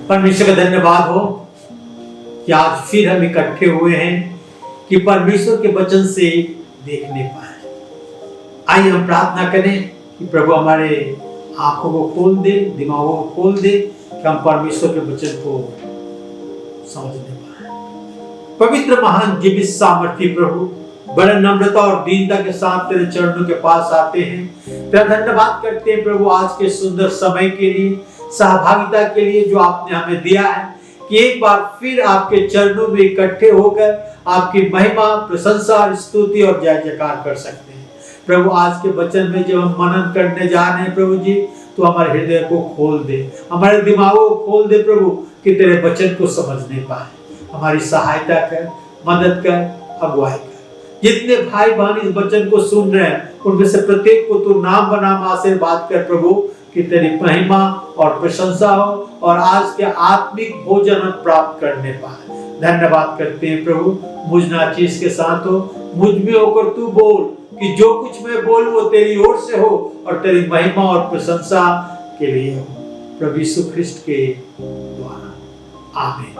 परमेश्वर का धन्यवाद हो कि आज फिर हम इकट्ठे हुए हैं कि परमेश्वर के वचन से देखने पाए। आइए हम प्रार्थना करें कि प्रभु हमारे आंखों को खोल दे, दिमागों को खोल दे कि हम परमेश्वर के वचन को समझने पाए। पवित्र महान जीवित सामर्थी प्रभु, बड़े नम्रता और दीनता के साथ तेरे चरणों के पास आते हैं। तेरा धन्यवाद करते हैं प्रभु आज के सुंदर समय के लिए, सहभागिता के लिए जो आपने हमें दिया है कि एक बार फिर आपके चरणों में इकट्ठे होकर आपकी महिमा, प्रशंसा, स्तुति और जय जयकार कर सकते हैं। प्रभु आज के वचन में जब हम मनन करने जा रहे हैं प्रभु जी, तो हमारे हृदय को खोल दे, हमारे दिमागों को खोल दे प्रभु कि तेरे वचन को समझने पाए। हमारी सहायता कर, मदद कर, अगुवाई कर। जितने भाई बहन इस वचन को सुन रहे हैं उनमें से प्रत्येक को तू नाम बनाम आशीर्वाद कर प्रभु कि तेरी महिमा और प्रशंसा हो और आज के आत्मिक भोजन हम प्राप्त करने पाए। धन्यवाद करते हैं प्रभु, मुझ नाचीज के साथ हो, मुझ में होकर तू बोल कि जो कुछ मैं बोलूं वो तेरी ओर से हो और तेरी महिमा और प्रशंसा के लिए हो। प्रभु यीशु ख्रिस्ट के द्वारा, आमीन।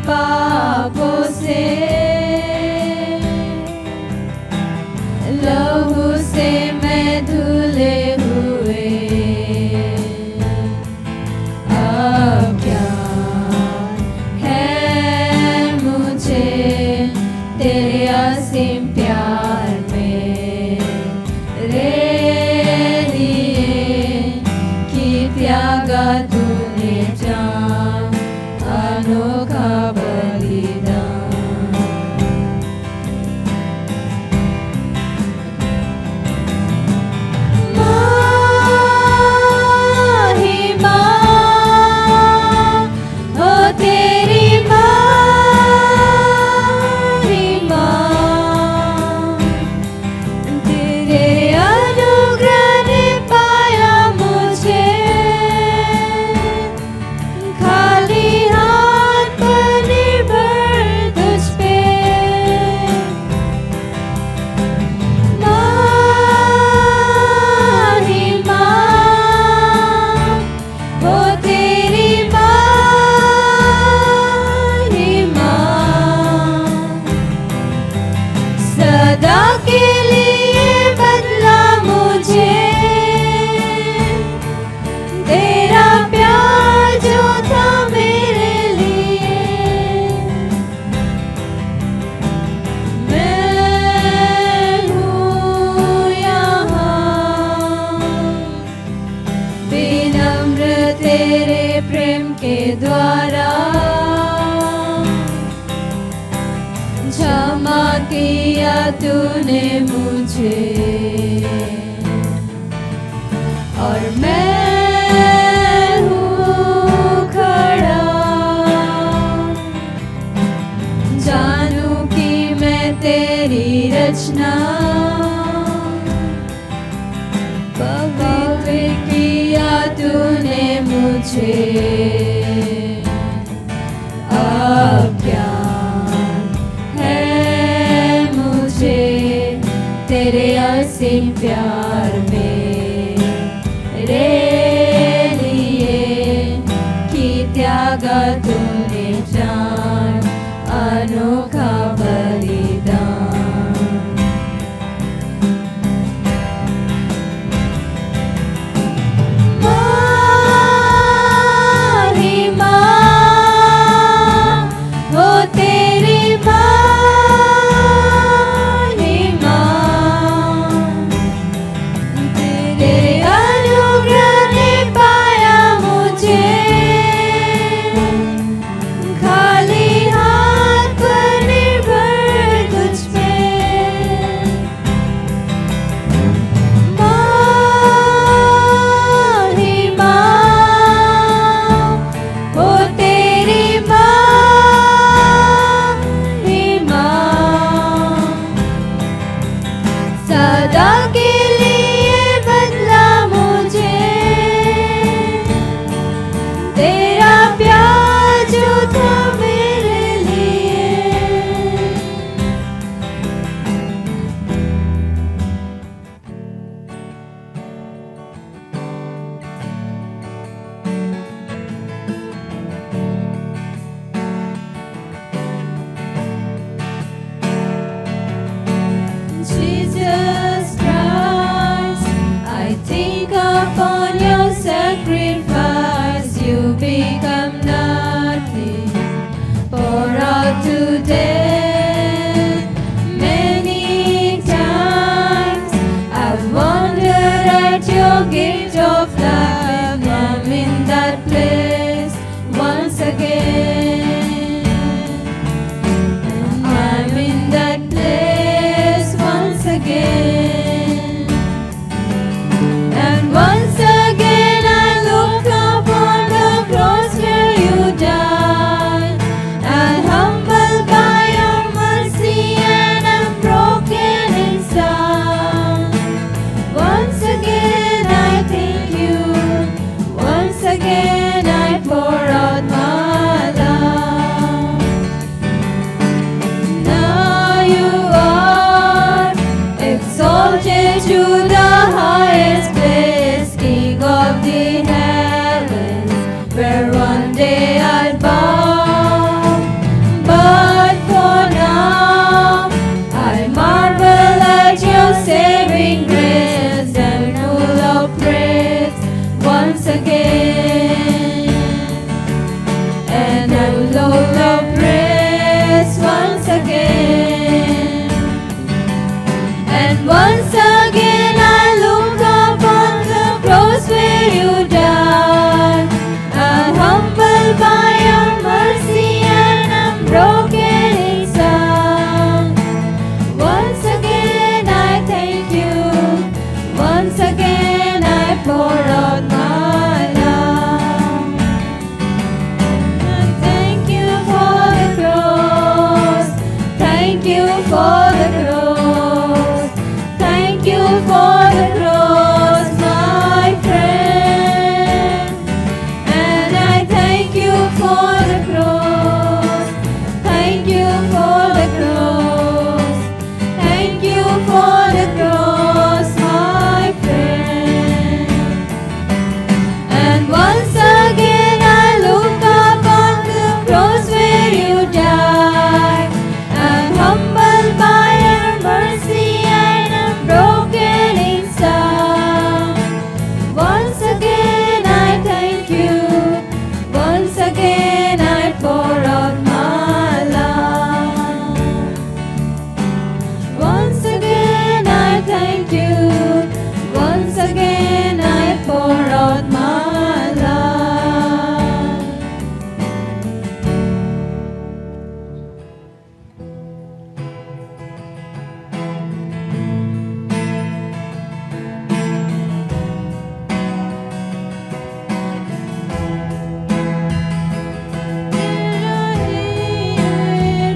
पापों से लहू से मैं धुले हुए, अब क्या है मुझे तेरे असीम प्यार में रे लिए कि त्यागा तूने जान अनोखा द्वारा क्षमा किया तूने मुझे और मैं हूँ खड़ा, जानूं कि मैं तेरी रचना, पवित्र किया तूने मुझे। अब क्या है मुझे तेरे असीम प्यार में रे लिए कि त्यागा तूने जान अनोखा बलिदान। महिमा again, and I will load your praise once again, and once again I look upon the cross where you died. I'm humbled by your mercy and I'm broken inside. Once again I thank you. Once again I pour out my love. And thank you for the cross. Thank you for the cross. Thank you for the cross, my friend. And I thank you for the cross. Thank you for the cross. Thank you for the cross, my friend. And once again I look upon the cross where you died. I'm humbled by your mercy and I'm broken inside. Once again I thank you. Once again I pour out my love. Once again I thank you. Once again I pour out my love.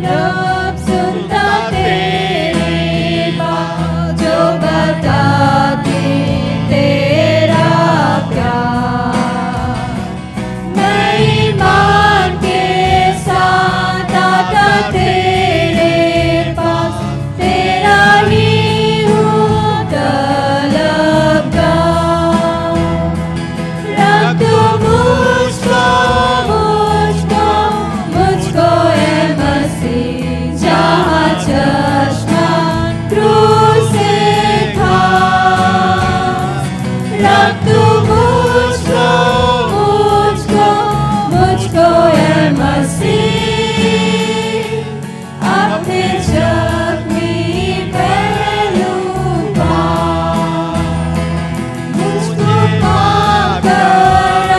रब सुनता तेरी बात, जो बताती तेरा प्यार। मैं ईमान के साथ आता तेरे पास, तेरा ही हूँ तलबगार। रब तू मुझको ए मसीह, जहाँ चश्मा क्रूस से था। रब तू मुझको ए मसीह, अपने जख्मी पहलू पर मुझको पाकर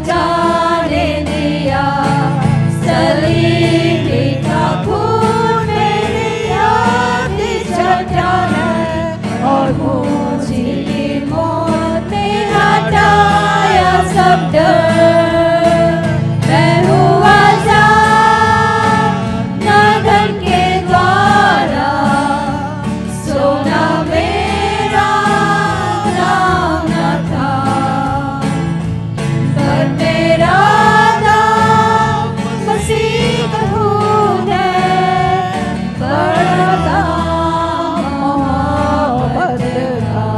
जाने दिया, सलीबी का खून मेरी याद चट्टान और मुझे मौत ने हटाया सब डर। मैं हुआ आजाद ना धन के द्वारा, सोना मेरा नाम न था, पर मेरा नाम मसीह का खून है, बड़ा दाम मोहब्बत का।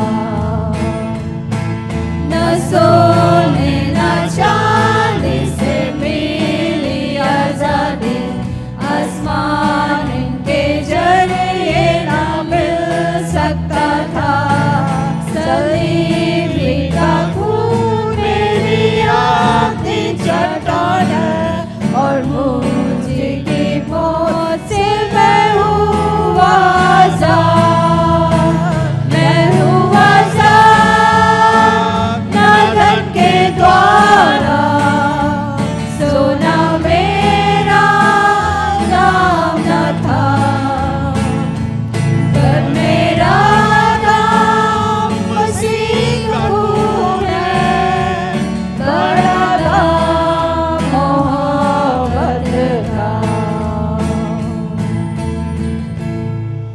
न सोने न चांदी से मिली आजादी, आसमान के जरिए ना मिल सकता था, सलीबी का खून मेरी आखिरी चट्टान और मुझे की मौत से मैं हुआ आजाद। मैं हुआ आजाद ना धन के द्वारा, सोना मेरा नाम न था, पर मेरा नाम मसीह का खून है, बड़ा दाम मोहब्बत का।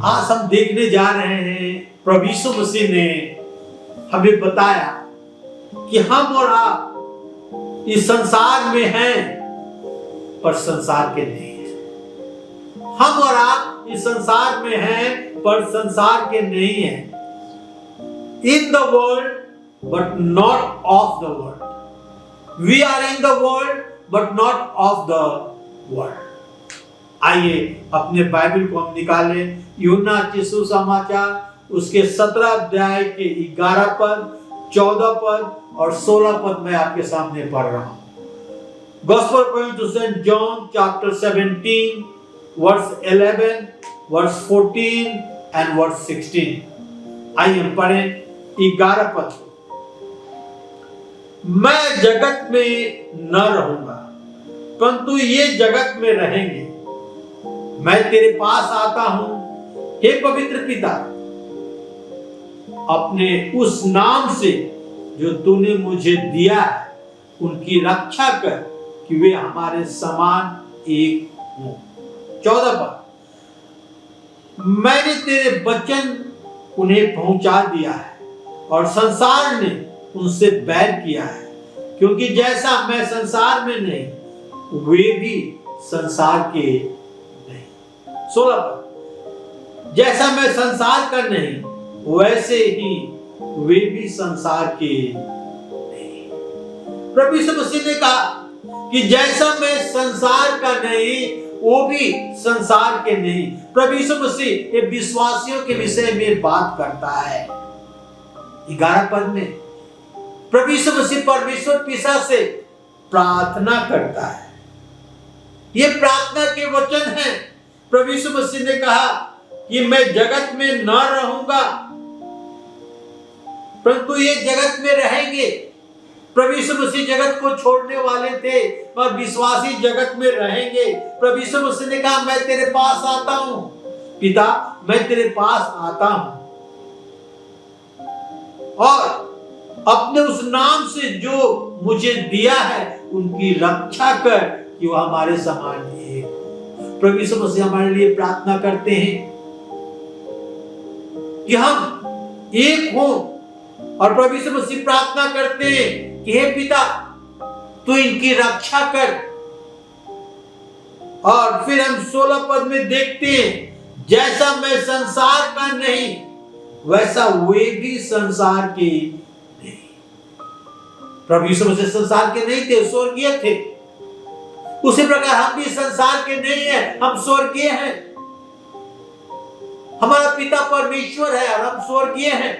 आज हम देखने जा रहे हैं प्रभु यीशु मसीह ने हमें बताया कि हम और आप इस संसार में हैं पर संसार के नहीं हैं। हम और आप इस संसार में हैं पर संसार के नहीं हैं। In the world but not of the world. We are in the world but not of the world. आइए अपने बाइबल को हम निकालें। यूहन्ना के सुसमाचार उसके 17 अध्याय के 11 पद, 14 पद और 16 पद मैं आपके सामने पढ़ रहा हूं। Gospel according to St. John chapter 17 verse 11, verse 14 and verse 16। आइए हम पढ़ें 11 पद। मैं जगत में न रहूंगा परंतु ये जगत में रहेंगे। मैं तेरे पास आता हूं हे पवित्र पिता, अपने उस नाम से जो तूने मुझे दिया है उनकी रक्षा कर कि वे हमारे समान एक हों। 14 पद, मैंने तेरे वचन उन्हें पहुंचा दिया है और संसार ने उनसे बैर किया है, क्योंकि जैसा मैं संसार में नहीं वे भी संसार के नहीं। 16 पद, जैसा मैं संसार का नहीं वैसे ही वे भी संसार के नहीं। प्रभु यीशु मसीह ने कहा कि जैसा मैं संसार का नहीं वो भी संसार के नहीं। प्रभु यीशु मसीह ये विश्वासियों के विषय में बात करता है। 11 पद में प्रभु यीशु मसीह परमेश्वर पिता से प्रार्थना करता है। ये प्रार्थना के वचन हैं। प्रभु यीशु मसीह ने कहा कि मैं जगत में न रहूंगा परंतु ये जगत में रहेंगे। प्रभु यीशु मसीह जगत को छोड़ने वाले थे पर विश्वासी जगत में रहेंगे। प्रभु यीशु मसीह ने कहा मैं तेरे पास आता हूं पिता, मैं तेरे पास आता हूं और अपने उस नाम से जो मुझे दिया है उनकी रक्षा कर कि वह हमारे समान एक हो। प्रभु यीशु मसीह हमारे लिए प्रार्थना करते हैं कि हम एक हों और प्रभु यीशु मसीह प्रार्थना करते हैं कि हे पिता तू इनकी रक्षा कर। और फिर हम 16 पद में देखते हैं जैसा मैं संसार का नहीं वैसा वे भी संसार के नहीं। प्रभु यीशु मसीह संसार के नहीं थे, स्वर्गीय थे। उसी प्रकार हम भी संसार के नहीं हैं, हम स्वर्गीय हैं। हमारा पिता परमेश्वर है और हम स्वर्गीय हैं।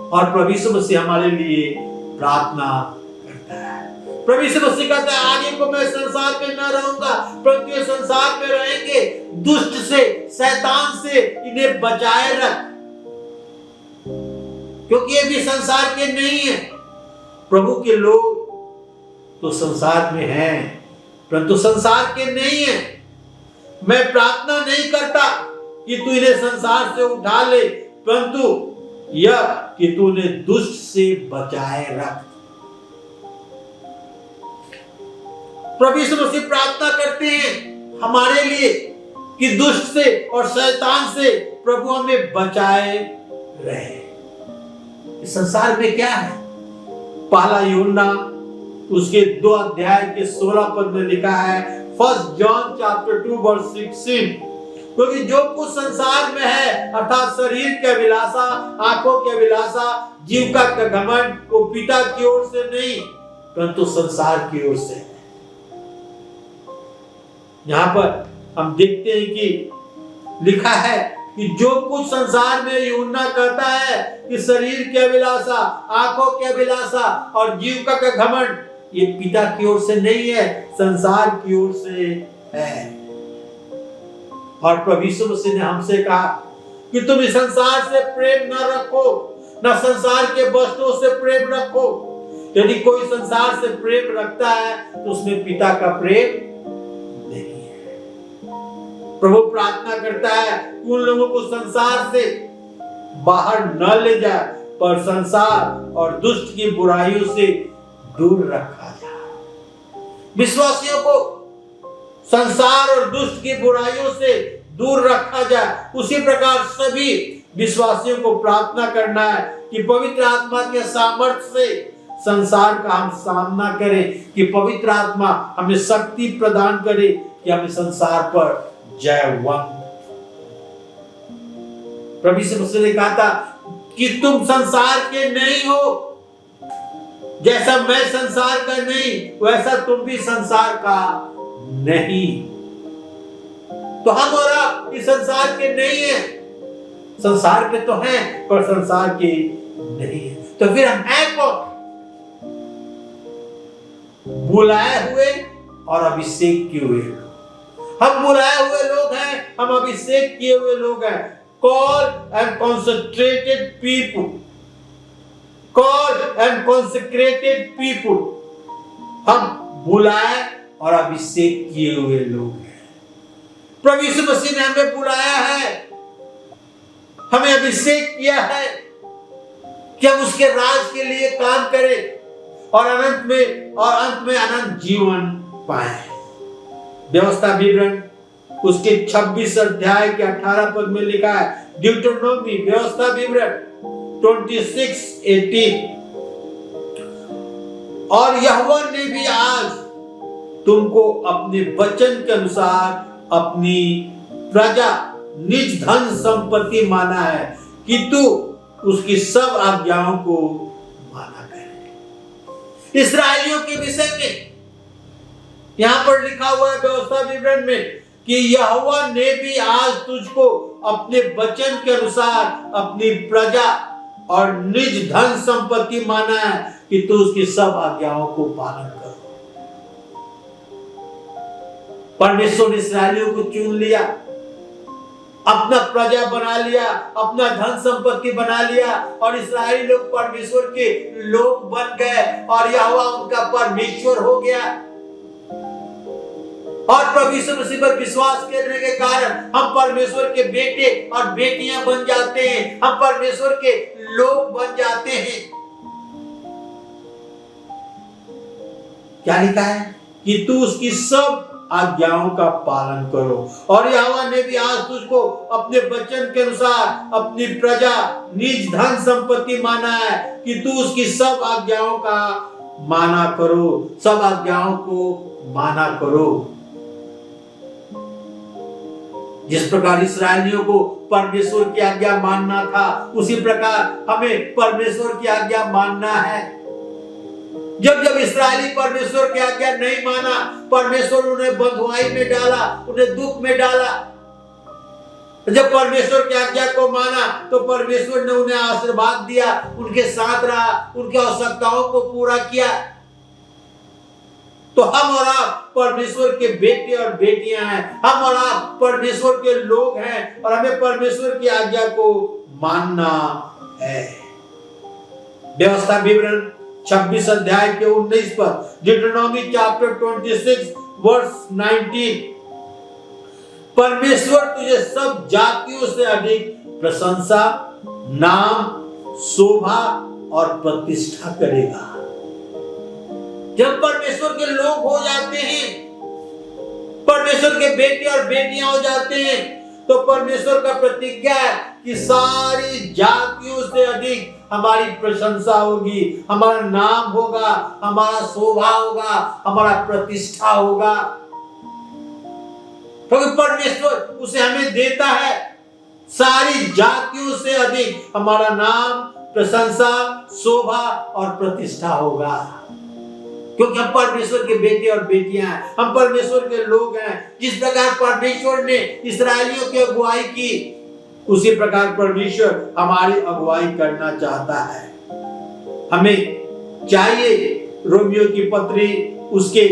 और प्रभु यीशु मसीह हमारे लिए प्रार्थना करता है। प्रभु यीशु मसीह कहता है आगे को मैं संसार में न रहूंगा परंतु ये संसार में रहेंगे। दुष्ट से, शैतान से इन्हें बचाए रख, क्योंकि ये भी संसार के नहीं है। प्रभु के लोग तो संसार में हैं, परंतु संसार के नहीं है। मैं प्रार्थना नहीं करता कि तू इन्हें संसार से उठा ले, परंतु यह कि तू उन्हें दुष्ट से बचाए रख। प्रभु यीशु मसीह प्रार्थना करते हैं हमारे लिए कि दुष्ट से और शैतान से प्रभु हमें बचाए रहे। इस संसार में क्या है? पहला यूहन्ना उसके 2 अध्याय के 16 पद में लिखा है, 1 जॉन चैप्टर 2 वर्स 16, क्योंकि जो कुछ संसार में है अर्थात शरीर की अभिलाषा, आंखों की अभिलाषा, जीविका का घमंड, वो पिता की ओर से नहीं परंतु संसार की ओर से है। यहाँ पर हम देखते हैं कि लिखा है कि जो कुछ संसार में यूहन्ना कहता है कि शरीर की अभिलाषा, आंखों की अभिलाषा और जीविका का घमंड, ये पिता की ओर से नहीं है, संसार की ओर से है। और प्रभु यीशु मसीह ने हमसे कहा कि तुम इस संसार से प्रेम न रखो, न संसार के वस्तुओं से प्रेम रखो। यदि कोई संसार से प्रेम रखता है तो उसमें पिता का प्रेम नहीं है। प्रभु प्रार्थना करता है कि उन लोगों को संसार से बाहर न ले जाए, पर संसार और दुष्ट की बुराइयों से दूर रखा जाए। विश्वासियों को संसार और दुष्ट की बुराइयों से दूर रखा जाए। उसी प्रकार सभी विश्वासियों को प्रार्थना करना है कि पवित्र आत्मा के सामर्थ्य से संसार का हम सामना करें, कि पवित्र आत्मा हमें शक्ति प्रदान करे कि हमें संसार पर जयवंत। प्रभु यीशु मसीह ने कहा था कि तुम संसार के नहीं हो, जैसा मैं संसार का नहीं वैसा तुम भी संसार का नहीं। तो हम और आप इस संसार के नहीं हैं, संसार के तो हैं पर संसार के नहीं है। तो फिर हम हैं कौन? बुलाए हुए और अभिषेक किए हुए लोग। हम बुलाए हुए लोग हैं, हम अभिषेक किए हुए लोग हैं। Called and consecrated people, called and consecrated people, हम बुलाए और अभिषेक किए हुए लोग हैं। प्रभु यीशु मसीह ने हमें बुलाया है, हमें अभिषेक किया है कि हम उसके राज के लिए काम करें और अंत में अनंत जीवन पाए। व्यवस्था विवरण उसके 26 अध्याय के 18 पद में लिखा है, ड्यूटेरोनोमी व्यवस्था विवरण 26:18, और यहोवा ने भी आज तुमको अपने वचन के अनुसार अपनी प्रजा निज धन संपत्ति माना है कि तू उसकी सब आज्ञाओं को माना करे। इस्राएलियों के विषय में यहां पर लिखा हुआ है व्यवस्था विवरण में कि यहोवा ने भी आज तुझको अपने वचन के अनुसार अपनी प्रजा और निज धन संपत्ति माना है कि तू उसकी सब आज्ञाओं को पालन करो। परमेश्वर ने इस्राएलियों को चुन लिया, अपना प्रजा बना लिया, अपना धन संपत्ति बना लिया और इस्राएली लोग परमेश्वर के लोग बन गए और यहोवा उनका परमेश्वर हो गया। और प्रभु यीशु मसीह पर विश्वास करने के कारण हम परमेश्वर के बेटे और बेटियां बन जाते हैं, हम परमेश्वर के लोग बन जाते हैं। क्या लिखा है कि तू उसकी सब आज्ञाओं का पालन करो, और यहोवा ने भी आज तुझको अपने वचन के अनुसार अपनी प्रजा निज धन संपत्ति माना है कि तू उसकी सब आज्ञाओं का माना करो, सब आज्ञाओं को माना करो। जिस प्रकार इस्राएलियों को परमेश्वर की आज्ञा मानना था, उसी प्रकार हमें परमेश्वर की आज्ञा मानना है। जब जब इस्राएली परमेश्वर की आज्ञा नहीं माना, परमेश्वर उन्हें बंधुआई में डाला, उन्हें दुख में डाला। जब परमेश्वर की आज्ञा को माना तो परमेश्वर ने उन्हें आशीर्वाद दिया, उनके साथ रहा, उनकी आवश्यकताओं को पूरा किया। तो हम और आप परमेश्वर के बेटे और बेटियां हैं, हम और आप परमेश्वर के लोग हैं और हमें परमेश्वर की आज्ञा को मानना है। व्यवस्था विवरण 26 अध्याय के 19 पद, डिट्रोनॉमी चैप्टर 26 वर्स 19, परमेश्वर तुझे सब जातियों से अधिक प्रशंसा, नाम, शोभा और प्रतिष्ठा करेगा। जब परमेश्वर के लोग हो जाते हैं, परमेश्वर के बेटे और बेटियां हो जाते हैं, तो परमेश्वर का प्रतिज्ञा है कि सारी जातियों से अधिक हमारी प्रशंसा होगी, हमारा नाम होगा, हमारा शोभा होगा, हमारा प्रतिष्ठा होगा, क्योंकि परमेश्वर उसे हमें देता है। सारी जातियों से अधिक हमारा नाम, प्रशंसा, शोभा और प्रतिष्ठा होगा, क्योंकि हम परमेश्वर के बेटे और बेटियां हैं, हम परमेश्वर के लोग हैं। जिस प्रकार परमेश्वर ने इस्राएलियों की अगुवाई की, उसी प्रकार परमेश्वर हमारी अगुवाई करना चाहता है। हमें चाहिए रोमियो की पत्री उसके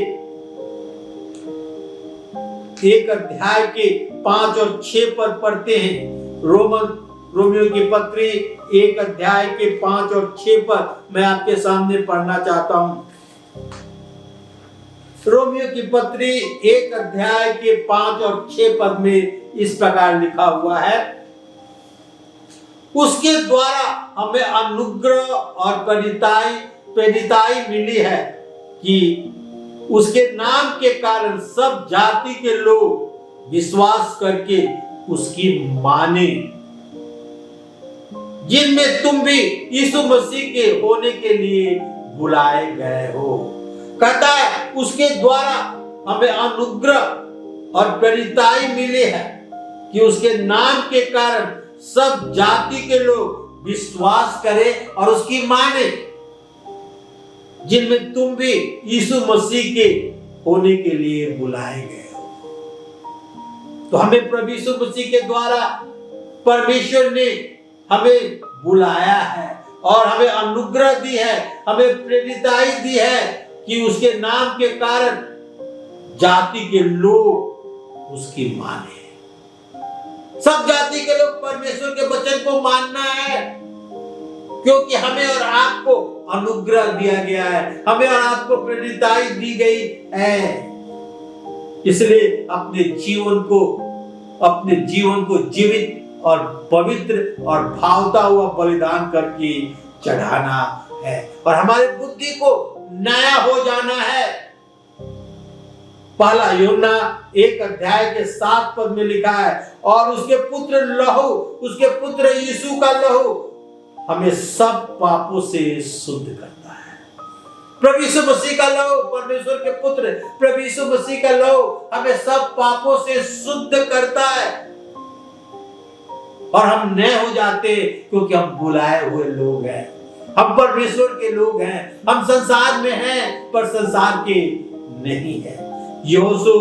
1 अध्याय के 5 और 6 पद पढ़ते हैं। रोमियो की पत्री 1 अध्याय के 5 और 6 पद मैं आपके सामने पढ़ना चाहता हूं। रोमियो की पत्री 1 अध्याय के 5 और 6 पद में इस प्रकार लिखा हुआ है, उसके द्वारा हमें अनुग्रह और प्रेरिताई मिली है कि उसके नाम के कारण सब जाति के लोग विश्वास करके उसकी माने, जिनमें तुम भी यीशु मसीह के होने के लिए बुलाए गए हो। कहता है उसके द्वारा हमें अनुग्रह और प्रेरिताई मिली है कि उसके नाम के कारण सब जाति के लोग विश्वास करें और उसकी माने, जिनमें तुम भी यीशु मसीह के होने के लिए बुलाए गए हो। तो हमें प्रभु यीशु मसीह के द्वारा परमेश्वर ने हमें बुलाया है और हमें अनुग्रह दी है, हमें प्रेरिताई दी है कि उसके नाम के कारण जाति के लोग उसकी माने। सब जाति के लोग परमेश्वर के वचन को मानना है, क्योंकि हमें और आपको अनुग्रह दिया गया है, हमें और आपको प्रेरिताई दी गई है। इसलिए अपने जीवन को जीवित और पवित्र और भावता हुआ बलिदान करके चढ़ाना है, और हमारी बुद्धि को नया हो जाना है। पहला यूहन्ना 1 अध्याय के 7 पद में लिखा है, और उसके पुत्र यीशु का लहू हमें सब पापों से शुद्ध करता है। प्रभु यीशु मसीह का लहू, परमेश्वर के पुत्र प्रभु यीशु मसीह का लहू हमें सब पापों से शुद्ध करता है, और हम नए हो जाते क्योंकि हम बुलाए हुए लोग हैं, हम परमेश्वर के लोग हैं। हम संसार में हैं पर संसार के नहीं है। यहोशू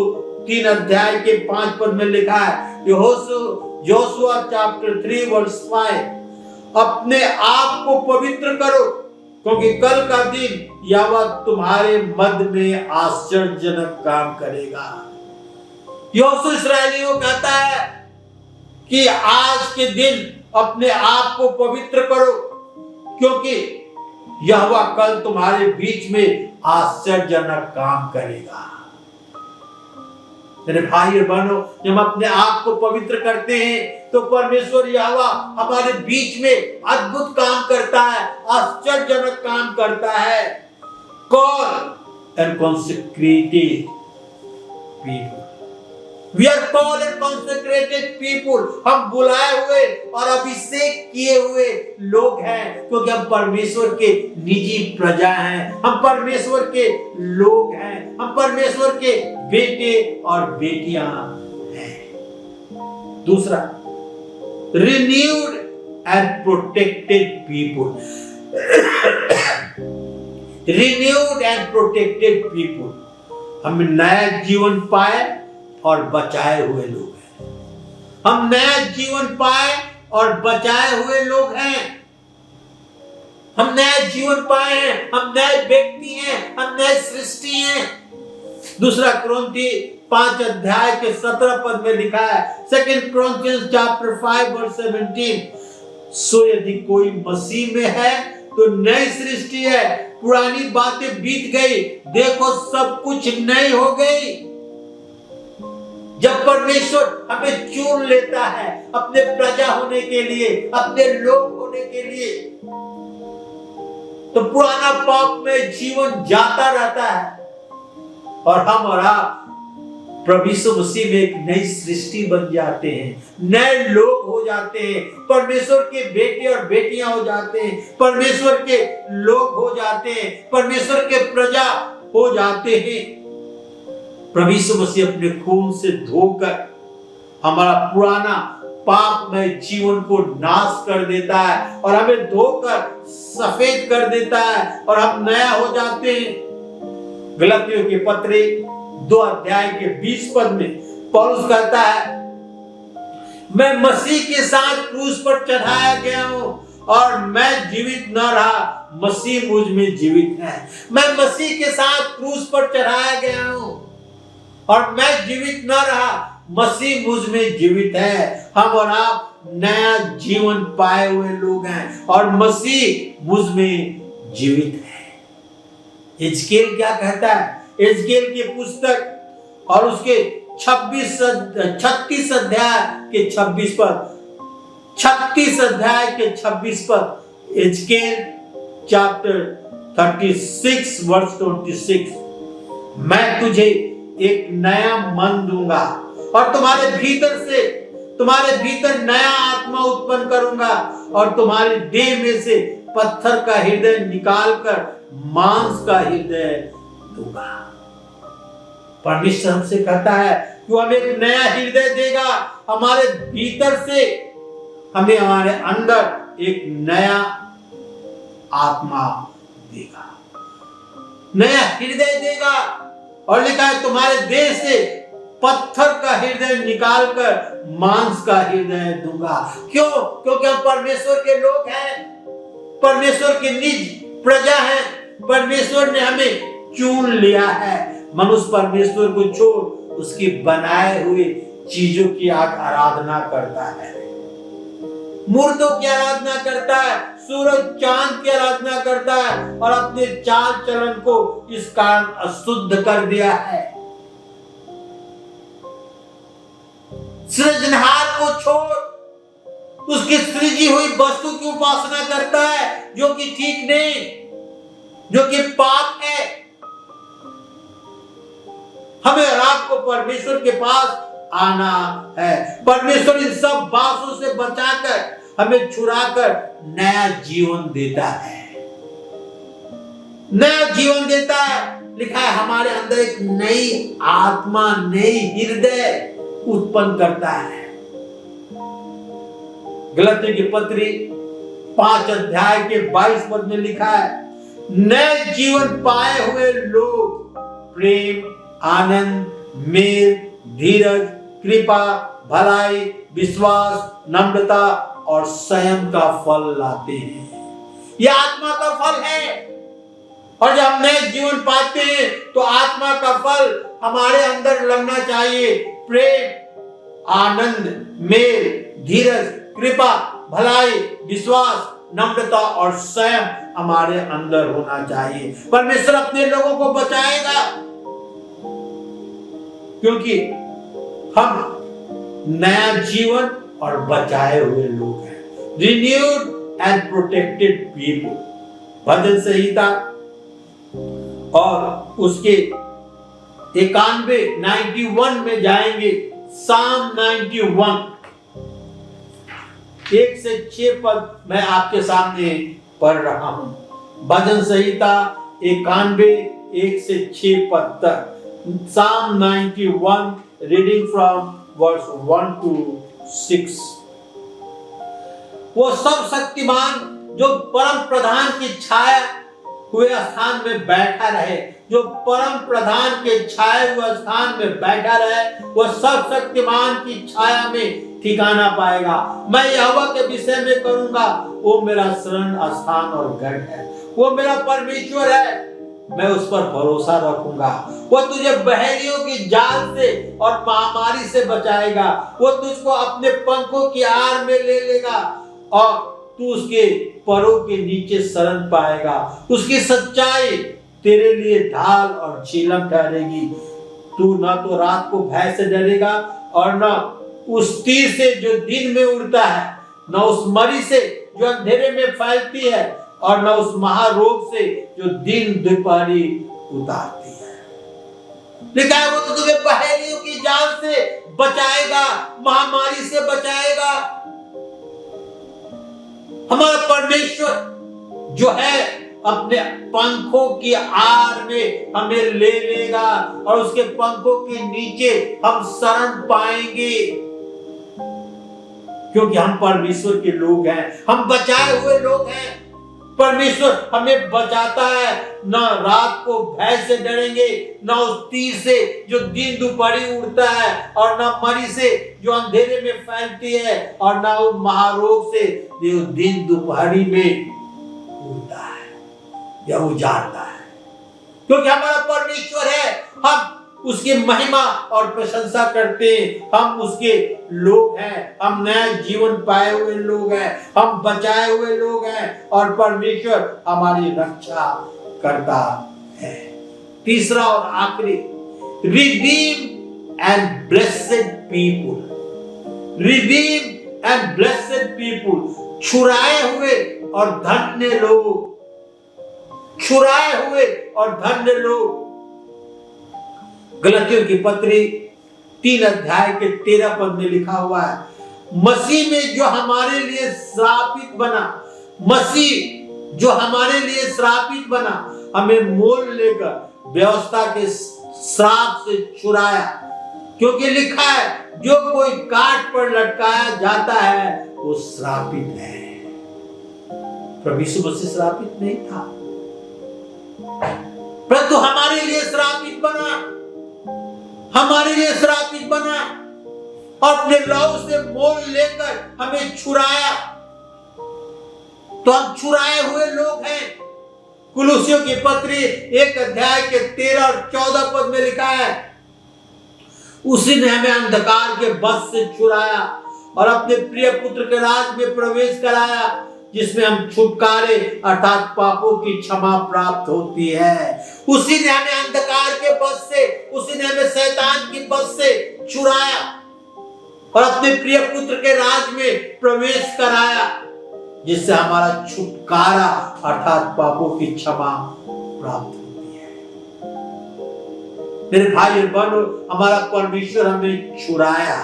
3 अध्याय के 5 पद में लिखा है, यहोशुआ चैप्टर 3 वर्स 5, अपने आप को पवित्र करो, क्योंकि कल का दिन यहोवा तुम्हारे मध्य में आश्चर्यजनक काम करेगा। यहोशू इस्राएलियों कहता है कि आज के दिन अपने आप को पवित्र करो, क्योंकि यहोवा कल तुम्हारे बीच में आश्चर्यजनक काम करेगा। मेरे भाई और बहनों, जब हम अपने आप को पवित्र करते हैं तो परमेश्वर यहोवा हमारे बीच में अद्भुत काम करता है, आश्चर्यजनक काम करता है। Called and consecrated people, we are called and consecrated people, हम बुलाए हुए और अभिषेक किए हुए लोग हैं, क्योंकि हम परमेश्वर के निजी प्रजा हैं, हम परमेश्वर के लोग हैं, हम परमेश्वर के बेटे और बेटियां हैं। दूसरा, renewed and protected people, renewed and protected people, हम नया जीवन पाए और बचाए हुए लोग हैं। हम नया जीवन पाए और बचाए हुए लोग हैं। हम नया जीवन पाए हैं, हम नए व्यक्ति हैं, हम नए सृष्टि हैं। दूसरा कुरिन्थी 5 अध्याय के 17 पद में लिखा है, 2 Corinthians chapter 5 verse 17, सो यदि कोई मसीह में है तो नई सृष्टि है, पुरानी बातें बीत गई, देखो सब कुछ नई हो गई। जब परमेश्वर हमें चुन लेता है अपने प्रजा होने के लिए, अपने लोग होने के लिए, तो पुराना पाप में जीवन जाता रहता है और हम और आप प्रभु यीशु मसीह में एक नई सृष्टि बन जाते हैं, नए लोग हो जाते हैं, परमेश्वर के बेटे और बेटियां हो जाते हैं, परमेश्वर के लोग हो जाते हैं, परमेश्वर के प्रजा हो जाते हैं। प्रभु यीशु मसीह अपने खून से धोकर हमारा पुराना पापमय जीवन को नाश कर देता है और हमें धोकर सफेद कर देता है और हम नया हो जाते हैं। गलातियों के पत्री 2 अध्याय के 20 पद में पौलुस कहता है, मैं मसीह के साथ क्रूस पर चढ़ाया गया हूं और मैं जीवित न रहा, मसीह मुझ में जीवित है। मैं मसीह के साथ क्रूस पर चढ़ाया गया हूं और मैं जीवित न रहा, मसीह मुझ में जीवित है। हम और आप नया जीवन पाए हुए लोग हैं और मसीह मुझ में जीवित है। हिजकिय्याह क्या कहता है? हिजकिय्याह की पुस्तक और उसके 36 अध्याय के 26 पद, 36 अध्याय के 26 पद, हिजकिय्याह चैप्टर 36 वर्स 26, मैं तुझे एक नया मन दूंगा और तुम्हारे भीतर नया आत्मा उत्पन्न करूंगा और तुम्हारे देह में से पत्थर का हृदय निकालकर मांस का हृदय दूंगा। परमेश्वर हमसे कहता है कि हमें एक नया हृदय देगा, हमारे भीतर से हमें हमारे अंदर एक नया आत्मा देगा, नया हृदय देगा। और लिखा है तुम्हारे देह से पत्थर का हृदय निकालकर मांस का हृदय दूंगा। क्यों? क्योंकि हम परमेश्वर के लोग हैं, परमेश्वर के निज प्रजा हैं, परमेश्वर ने हमें चुन लिया है। मनुष्य परमेश्वर को छोड़ उसकी बनाए हुए चीजों की आराधना करता है, मूर्तों की आराधना करता है, सूरज चांद की आराधना करता है और अपने चाल चलन को इस कारण अशुद्ध कर दिया है। सृजनहार को छोड़ उसकी सृजी हुई वस्तु की उपासना करता है, जो कि ठीक नहीं, जो कि पाप है। हमें और आपको परमेश्वर के पास आना है। परमेश्वर इन सब बातों से बचाकर हमें छुड़ाकर नया जीवन देता है, नया जीवन देता है। लिखा है हमारे अंदर एक नई आत्मा, नई हृदय उत्पन्न करता है। गलातियों की पत्री 5 अध्याय के 22 पद में लिखा है, नए जीवन पाए हुए लोग प्रेम, आनंद, मेल, धीरज, कृपा, भलाई, विश्वास, नम्रता और संयम का फल लाते हैं। यह आत्मा का फल है और जब हम नए जीवन पाते हैं तो आत्मा का फल हमारे अंदर लगना चाहिए। प्रेम, आनंद, मेल, धीरज, कृपा, भलाई, विश्वास, नम्रता और संयम हमारे अंदर होना चाहिए। परमेश्वर अपने लोगों को बचाएगा क्योंकि हम नया जीवन और बचाए हुए लोग हैं, रिन्यूड एंड प्रोटेक्टेड पीपल। भजन संहिता और उसके 91 में जाएंगे, साम 91 1 से 6 पद मैं आपके सामने पढ़ रहा हूं। भजन संहिता 91 1 से 6 पद तक, Psalm 91 reading from verse 1 to 6। वो सब शक्तिमान जो परम प्रधान की छाया हुए स्थान में बैठा रहे, जो परम प्रधान के छाए हुए स्थान में बैठा रहे, वो सब शक्तिमान की छाया में ठिकाना पाएगा। मैं यहोवा के विषय में करूंगा, वो मेरा शरण स्थान और गढ़ है, वो मेरा परमेश्वर है, मैं उस पर भरोसा रखूंगा। वो तुझे बहेलियों की जाल से और महामारी से बचाएगा, वो तुझको अपने पंखों की आड़ में ले लेगा और तू उसके परों के नीचे शरण पाएगा। उसकी सच्चाई तेरे लिए ढाल और झीलम ठहरेगी। तू न तो रात को भय से डरेगा और न उस तीर से जो दिन में उड़ता है, न उस मरी से जो अंधेरे में फैलती है, और न उस महारोग से जो दिन दोपहरी उतारती है। लिखा है वो तो तुम्हें पहेलियों की जाल से बचाएगा, महामारी से बचाएगा। हमारा परमेश्वर जो है अपने पंखों की आड़ में हमें ले लेगा और उसके पंखों के नीचे हम शरण पाएंगे, क्योंकि हम परमेश्वर के लोग हैं, हम बचाए हुए लोग हैं। परमेश्वर हमें बचाता है। न रात को भय से डरेंगे, न उस तीर से जो दिन दोपहरी उड़ता है, और न मरी से जो अंधेरे में फैलती है, और न उस महारोग से जो दिन दोपहरी में उड़ता है या उजाड़ता है। क्योंकि हमारा परमेश्वर है, हम उसकी महिमा और प्रशंसा करते हैं। हम उसके लोग हैं, हम नया जीवन पाए हुए लोग हैं, हम बचाए हुए लोग हैं, और परमेश्वर हमारी रक्षा करता है। तीसरा और आखिरी, redeem and blessed people. Redeem and blessed people, छुड़ाए हुए और धन्य लोग। छुड़ाए हुए और धन्य लोग। गलतियों की पत्री 3 अध्याय के 13 पद में लिखा हुआ है, मसीह में जो हमारे लिए श्रापित बना, मसीह जो हमारे लिए श्रापित बना, हमें मोल लेकर व्यवस्था के श्राप से छुड़ाया। क्योंकि लिखा है, जो कोई काट पर लटकाया जाता है वो श्रापित है। प्रभु यीशु मसीह श्रापित नहीं था, परंतु हमारे लिए श्रापित बना, हमारे लिए श्रापित बना और अपने लहू से मोल लेकर हमें छुड़ाया। तो हम छुड़ाए हुए लोग हैं। कुलुसियों की पत्री 1 अध्याय के 13 और 14 पद में लिखा है, उसी ने हमें अंधकार के बस से छुड़ाया और अपने प्रिय पुत्र के राज में प्रवेश कराया, जिसमें हम छुटकारे अर्थात पापों की क्षमा प्राप्त होती है। उसी ने हमें अंधकार के बस से, उसी ने हमें शैतान की बस से छुड़ाया और अपने प्रिय पुत्र के राज में प्रवेश कराया, जिससे हमारा छुटकारा अर्थात पापों की क्षमा प्राप्त होती है। मेरे भाई बहनों, हमारा परमेश्वर हमें छुड़ाया।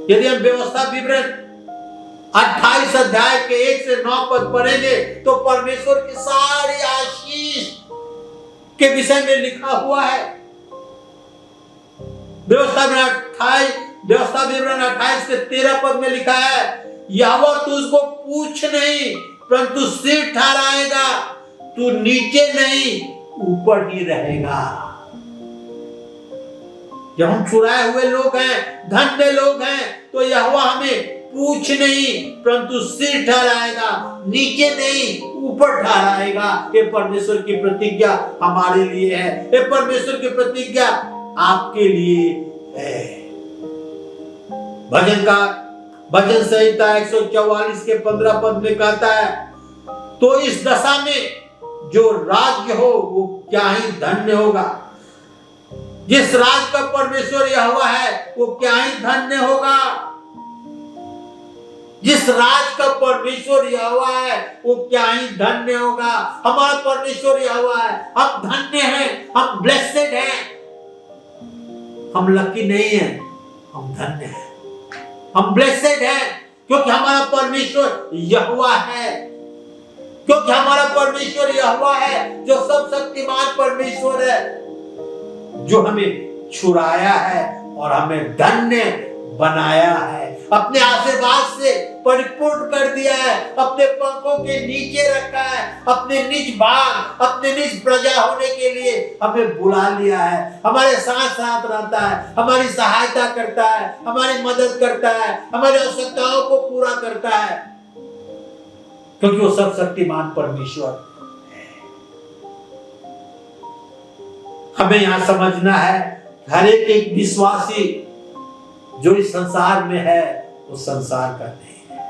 यदि हम व्यवस्था विवरण 28 अध्याय के 1 से 9 पद पढ़ेंगे तो परमेश्वर की सारी आशीष के विषय में लिखा हुआ है। व्यवस्था विवरण 28 के 13 पद में लिखा है, यहोवा तुझको पूछ नहीं परंतु सिर ठहराएगा, तू नीचे नहीं ऊपर ही रहेगा। जब हम छुड़ाए हुए लोग हैं, धन्य लोग हैं, तो यहोवा हमें पूछ नहीं परंतु सिर ठहराएगा, नीचे नहीं ऊपर ठहराएगा। ये परमेश्वर की प्रतिज्ञा हमारे लिए है, ये परमेश्वर की प्रतिज्ञा आपके लिए है। भजन संहिता 144 के 15 पद में कहता है, तो इस दशा में जो राज्य हो वो क्या ही धन्य होगा। जिस राज का परमेश्वर यहोवा है वो क्या ही धन्य होगा। जिस राज का परमेश्वर यहोवा है वो क्या ही धन्य होगा। हमारा परमेश्वर यहोवा है, हम धन्य हैं, हम ब्लेसेड हैं। हम लकी नहीं हैं, हम धन्य हैं, हम ब्लेसेड हैं, क्योंकि हमारा परमेश्वर यहोवा है। क्योंकि हमारा परमेश्वर यहोवा है जो सब शक्तिमान परमेश्वर है, जो हमें छुड़ाया है और हमें धन्य बनाया है, अपने आशीर्वाद से परिपूर्ण कर दिया है, अपने पंखों के नीचे रखा है, अपने निज भाग, अपने निज प्रजा होने के लिए हमें बुला लिया है, हमारे साथ साथ रहता है, हमारी सहायता करता है, हमारी मदद करता है, हमारी आवश्यकताओं को पूरा करता है, क्योंकि वो सब शक्तिमान परमेश्वर है। हमें यहां समझना है, हर एक विश्वासी जो इस संसार में है वो संसार का नहीं है।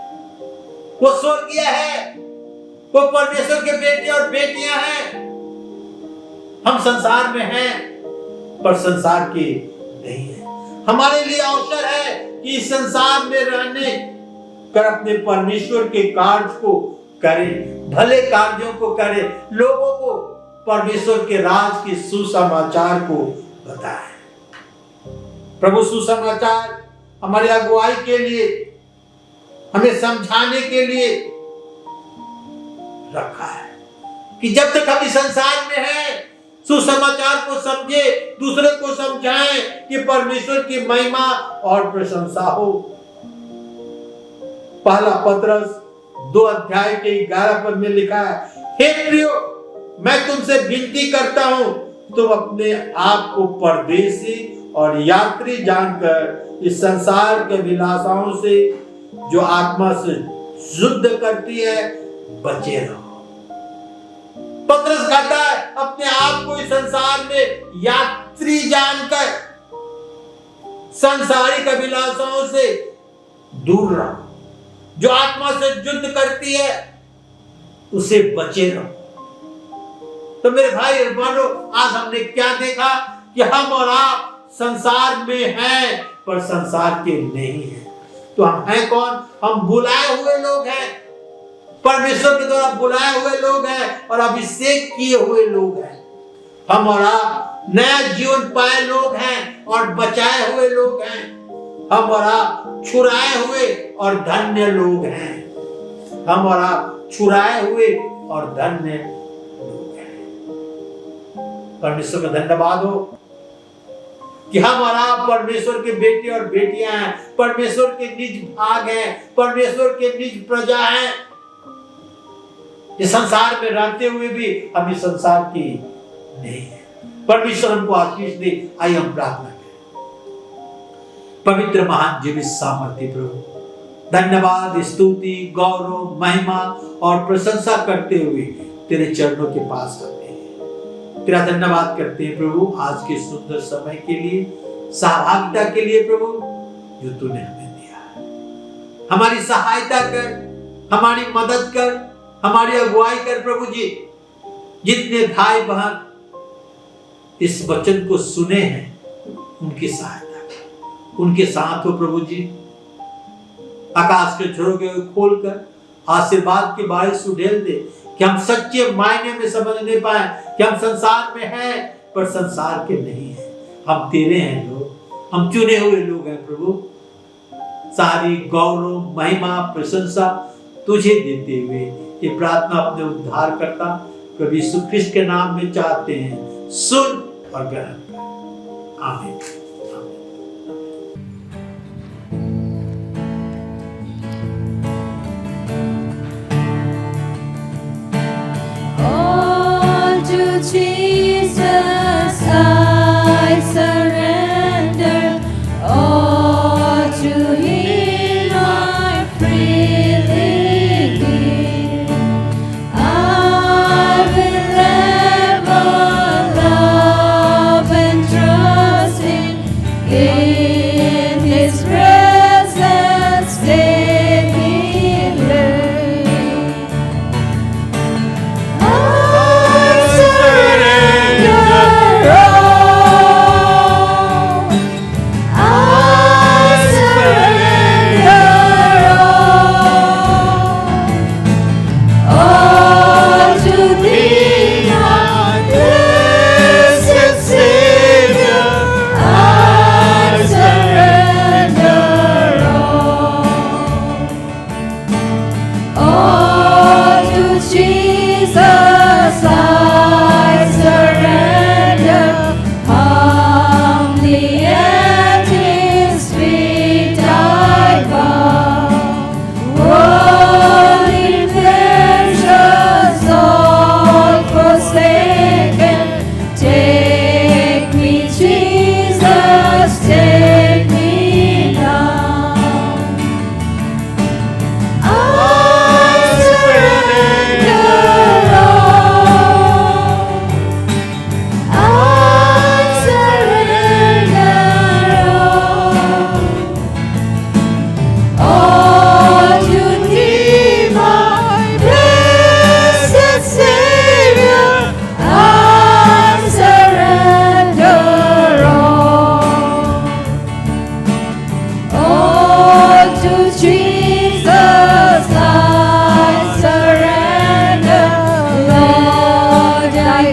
वो स्वर्गीय है, वो परमेश्वर के बेटे और बेटियां हैं। हम संसार में हैं पर संसार के नहीं है। हमारे लिए अवसर है कि इस संसार में रहने कर अपने परमेश्वर के कार्य को करें, भले कार्यों को करें, लोगों को परमेश्वर के राज के सुसमाचार को बताएं। प्रभु सुसमाचार हमारी अगुवाई के लिए, हमें समझाने के लिए रखा है कि जब तक हम इस संसार में हैं, सुसमाचार को समझे, दूसरे को समझाएं कि परमेश्वर की महिमा और प्रशंसा हो। पहला पतरस 2 अध्याय के 11 पद में लिखा है, हे प्रियो, मैं तुमसे विनती करता हूं, तुम अपने आप को परदेशी और यात्री जानकर इस संसार के विलासाओं से जो आत्मा से शुद्ध करती है बचे रहो। पतरस कहता है अपने आप को इस संसार में यात्री जानकर सांसारिक अभिलाषाओं से दूर रहो, जो आत्मा से युद्ध करती है उसे बचे रहो। तो मेरे भाई और बहनों, आज हमने क्या देखा कि हम और आप संसार में हैं पर संसार के नहीं हैं। तो हम हैं कौन? हम बुलाए हुए लोग हैं, परमेश्वर के द्वारा बुलाए हुए लोग हैं और अभिषेक किए हुए लोग हैं। हम और आप नया जीवन पाए लोग हैं और बचाए हुए लोग हैं। हम और आप छुड़ाए हुए और धन्य लोग हैं। हम और आप छुड़ाए हुए और धन्य लोग हैं। परमेश्वर का धन्यवाद हो कि हम और आप परमेश्वर के बेटे और बेटियां हैं, परमेश्वर के निज भाग हैं, परमेश्वर के निज प्रजा हैं। इस संसार में रहते हुए भी हम इस संसार की नहीं है। परमेश्वर हमको आशीष दे। आइए हम प्रार्थना करें। पवित्र महान जीवित सामर्थ्य प्रभु, धन्यवाद, स्तुति, गौरव, महिमा और प्रशंसा करते हुए तेरे चरणों के पास आते हैं। तेरा धन्यवाद करते हैं प्रभु आज के सुंदर समय के लिए, सहभागिता के लिए प्रभु जो तूने हमें दिया है। हमारी सहायता कर, हमारी मदद कर, हमारी अगुवाई कर प्रभु जी। जितने भाई बहन इस वचन को सुने हैं उनकी सहायता कर, उनके साथ हो प्रभु जी। आकाश के झरोखे खोलकर आशीर्वाद की बारिश उड़ेल दे कि हम सच्चे मायने में समझने पाए कि हम संसार में हैं पर संसार के नहीं हैं। हम तेरे हैं लोग, हम चुने हुए लोग हैं प्रभु। सारी गौरव, महिमा, प्रशंसा तुझे देते हुए ये प्रार्थना अपने उद्धार करता प्रभु यीशु ख्रिस्त के नाम में चाहते हैं। सुन और ग्रहण कर। आमीन। All to Jesus I surrender, all to Him I freely give. I will ever love and trust in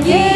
ये